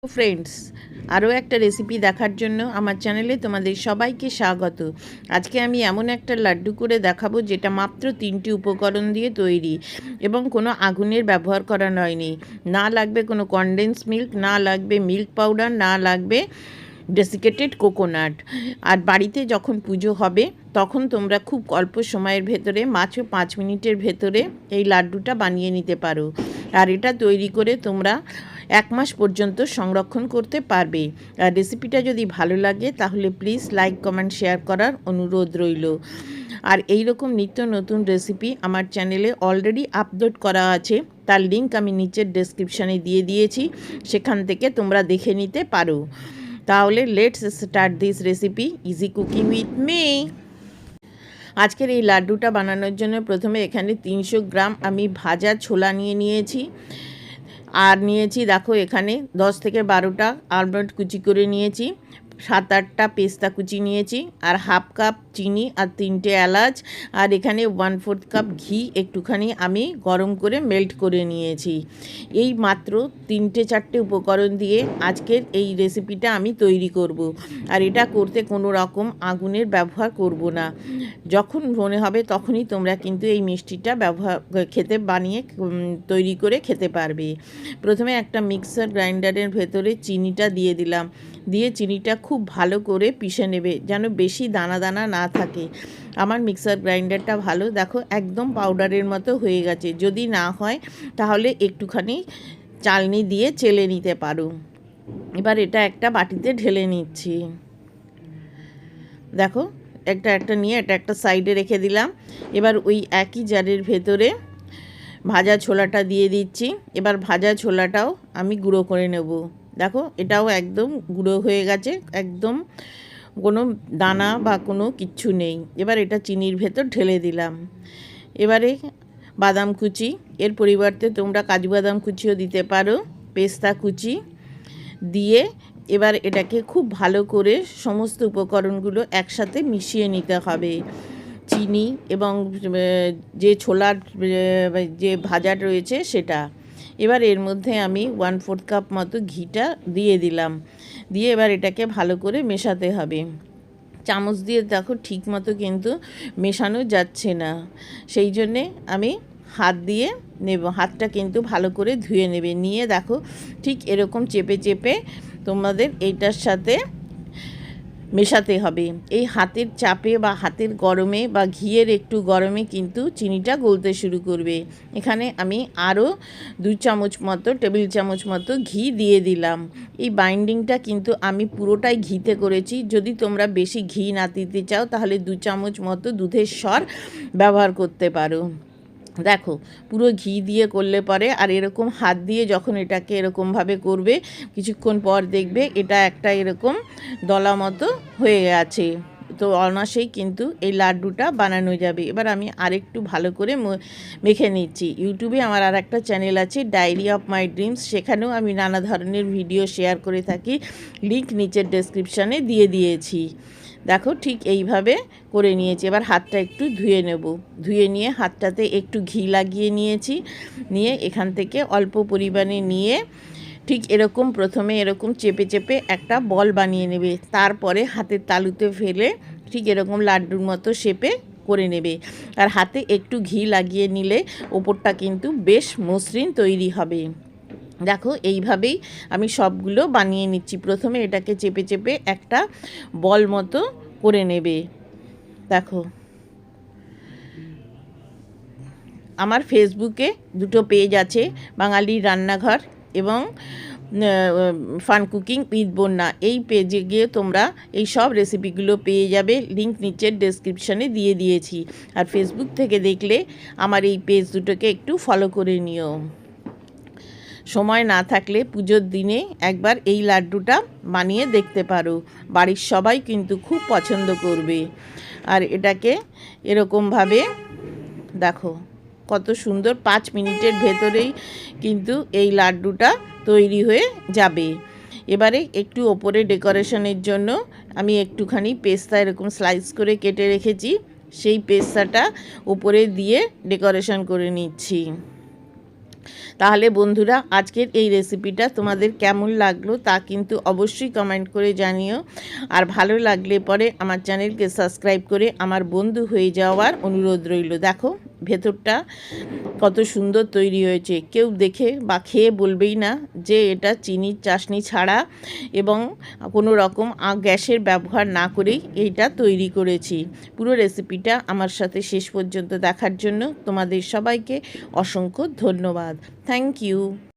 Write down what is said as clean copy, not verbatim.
Friends, আরও একটা recipe দেখার জন্য আমার চ্যানেলে তোমাদের সবাইকে স্বাগত। আজকে আমি এমন একটা লাড্ডু করে দেখাবো যেটা মাত্র 3টি উপকরণ দিয়ে তৈরি এবং কোনো আগুনের ব্যবহার করা হয়নি। না লাগবে কোনো কনডেন্স মিল্ক, না লাগবে মিল্ক পাউডার, না লাগবে ডেসিকেটেড কোকোনাট। আর বাড়িতে যখন পুজো হবে তখন তোমরা খুব অল্প সময়ের ভেতরে, মাত্র 5 মিনিটের ভেতরে এই লাড্ডুটা বানিয়ে নিতে পারো। আর এটা তৈরি করে তোমরা 1 মাস পর্যন্ত সংরক্ষণ করতে পারবে। আর রেসিপিটা যদি ভালো লাগে তাহলে প্লিজ লাইক, কমেন্ট, শেয়ার করার অনুরোধ রইল। আর এই রকম নিত্য নতুন রেসিপি আমার চ্যানেলে অলরেডি আপলোড করা আছে, তার লিঙ্ক আমি নিচের ডেসক্রিপশানে দিয়ে দিয়েছি, সেখান থেকে তোমরা দেখে নিতে পারো। তাহলে let's start this recipe, easy cooking with me. আজকের এই লাড্ডুটা বানানোর জন্য প্রথমে এখানে 300 গ্রাম আমি ভাজা ছোলা নিয়েছি। আর নিয়েছি দেখো এখানে 10 থেকে 12টা আলমন্ড কুচি করে নিয়েছি, 7-8টা পেস্তা কুচি নিয়েছি, আর হাফ কাপ চিনি, আর 3টে এলাচ, আর এখানে 1/4 কাপ ঘি একটুখানি আমি গরম করে মেল্ট করে নিয়েছি। এই মাত্র 3-4টে উপকরণ দিয়ে আজকের এই রেসিপিটা আমি তৈরি করব। আর এটা করতে কোনো রকম আগুনের ব্যবহার করব না। যখন মনে হবে তখনই তোমরা কিন্তু এই মিষ্টিটা বানিয়ে তৈরি করে খেতে পারবে। প্রথমে একটা মিক্সার গ্রাইন্ডারের ভেতরে চিনিটা দিয়ে দিলাম, দিয়ে চিনিটা খুব ভালো করে পিষে নেবে, যেন বেশি দানা দানা না থাকে। আমার মিক্সার গ্রাইন্ডারটা ভালো, দেখো একদম পাউডারের মতো হয়ে গেছে। যদি না হয় তাহলে একটুখানি চালনি দিয়ে চেলে নিতে পারো। এবার এটা একটা বাটিতে ঢেলে নিচ্ছি। দেখো একটা নিয়ে এটা একটা সাইডে রেখে দিলাম। এবার ওই একই জারের ভেতরে ভাজা ছোলাটা দিয়ে দিচ্ছি। এবার ভাজা ছোলাটাও আমি গুঁড়ো করে নেব। দেখো এটাও একদম গুঁড়ো হয়ে গেছে, একদম কোনো দানা বা কোনো কিচ্ছু নেই। এবার এটা চিনির ভেতর ঢেলে দিলাম। এবারে বাদাম কুচি, এর পরিবর্তে তোমরা কাজু বাদাম কুচিও দিতে পারো, পেস্তা কুচি দিয়ে এবার এটাকে খুব ভালো করে সমস্ত উপকরণগুলো একসাথে মিশিয়ে নিতে হবে। চিনি এবং যে ছোলার যে ভাজা রয়েছে সেটা। এবার এর মধ্যে আমি 1/4 কাপ মতো ঘিটা দিয়ে দিলাম, দিয়ে এবার এটাকে ভালো করে মেশাতে হবে। চামচ দিয়ে দেখো ঠিক মতো কিন্তু মেশানো যাচ্ছে না, সেই জন্যে আমি হাত দিয়ে নেব। হাতটা কিন্তু ভালো করে ধুয়ে নেবে, নিয়ে দেখো ঠিক এরকম চেপে চেপে তোমাদের এইটার সাথে মেশাতে হবে। এই হাতের চাপে বা হাতের গরমে বা ঘিয়ের একটু গরমে কিন্তু চিনিটা গলতে শুরু করবে। এখানে আমি আরও 2 চামচ মতো, টেবিল চামচ মতো ঘি দিয়ে দিলাম। এই বাইন্ডিংটা কিন্তু আমি পুরোটাই ঘিতে করেছি। যদি তোমরা বেশি ঘি না দিতে চাও তাহলে 2 চামচ মতো দুধের সর ব্যবহার করতে পারো। দেখো পুরো ঘি দিয়ে করলে পরে, আর এরকম হাত দিয়ে যখন এটাকে এরকমভাবে করবে কিছুক্ষণ পর দেখবে এটা একটা এরকম দলা মতো হয়ে আছে। তো অনায়াসেই কিন্তু এই লাড্ডুটা বানানো যাবে। এবার আমি আরেকটু ভালো করে মেখে নিচ্ছি। ইউটিউবে আমার আর একটা চ্যানেল আছে, ডায়েরি অফ মাই ড্রিমস, সেখানেও আমি নানা ধরনের ভিডিও শেয়ার করে থাকি, লিঙ্ক নিচের ডেসক্রিপশানে দিয়ে দিয়েছি। দেখো ঠিক এইভাবে করে নিয়েছি। এবার হাতটা একটু ধুয়ে নেব, ধুয়ে নিয়ে হাতটাতে একটু ঘি লাগিয়ে নিয়েছি, নিয়ে এখান থেকে অল্প পরিমাণে নিয়ে ঠিক এরকম প্রথমে এরকম চেপে চেপে একটা বল বানিয়ে নেবে, তারপরে হাতের তালুতে ফেলে ঠিক এরকম লাড্ডুর মতো শেপে করে নেবে। আর হাতে একটু ঘি লাগিয়ে নিলে ওপরটা কিন্তু বেশ মসৃণ তৈরি হবে। দেখো এইভাবেই আমি সবগুলো বানিয়ে নিচ্ছি। প্রথমে এটাকে চেপে চেপে একটা বল মতো করে নেবে। দেখো আমার ফেসবুকে 2টো পেজ আছে, বাঙালি রান্নাঘর এবং ফান কুকিং উইথ বন্যা। এই পেজে গিয়ে তোমরা এই সব রেসিপিগুলো পেয়ে যাবে, লিঙ্ক নিচের ডেসক্রিপশানে দিয়ে দিয়েছি। আর ফেসবুক থেকে দেখলে আমার এই পেজ দুটোকে একটু ফলো করে নিও। সময় না থাকলে পুজোর দিনে একবার এই লাড্ডুটা বানিয়ে দেখতে পারো, বাড়ির সবাই কিন্তু খুব পছন্দ করবে। আর এটাকে এরকমভাবে দেখো কত সুন্দর, 5 মিনিটের ভেতরেই কিন্তু এই লাড্ডুটা তৈরি হয়ে যাবে। এবারে একটু ওপরে ডেকোরেশনের জন্য আমি একটুখানি পেস্তা এরকম স্লাইস করে কেটে রেখেছি, সেই পেস্তাটা ওপরে দিয়ে ডেকোরেশন করে নিচ্ছি। তাহলে বন্ধুরা, আজকের এই রেসিপিটা তোমাদের কেমন লাগলো তা কিন্তু অবশ্যই কমেন্ট করে জানিও। আর ভালো লাগলে পরে আমার চ্যানেলকে সাবস্ক্রাইব করে আমার বন্ধু হয়ে যাওয়ার অনুরোধ রইল। দেখো ভেতরটা কত সুন্দর তৈরি হয়েছে, কেউ দেখে বা খেয়ে বলবেই না যে এটা চিনির চাশনি ছাড়া এবং কোনো রকম গ্যাসের ব্যবহার না করেই এইটা তৈরি করেছি। পুরো রেসিপিটা আমার সাথে শেষ পর্যন্ত দেখার জন্য তোমাদের সবাইকে অসংখ্য ধন্যবাদ। Thank you.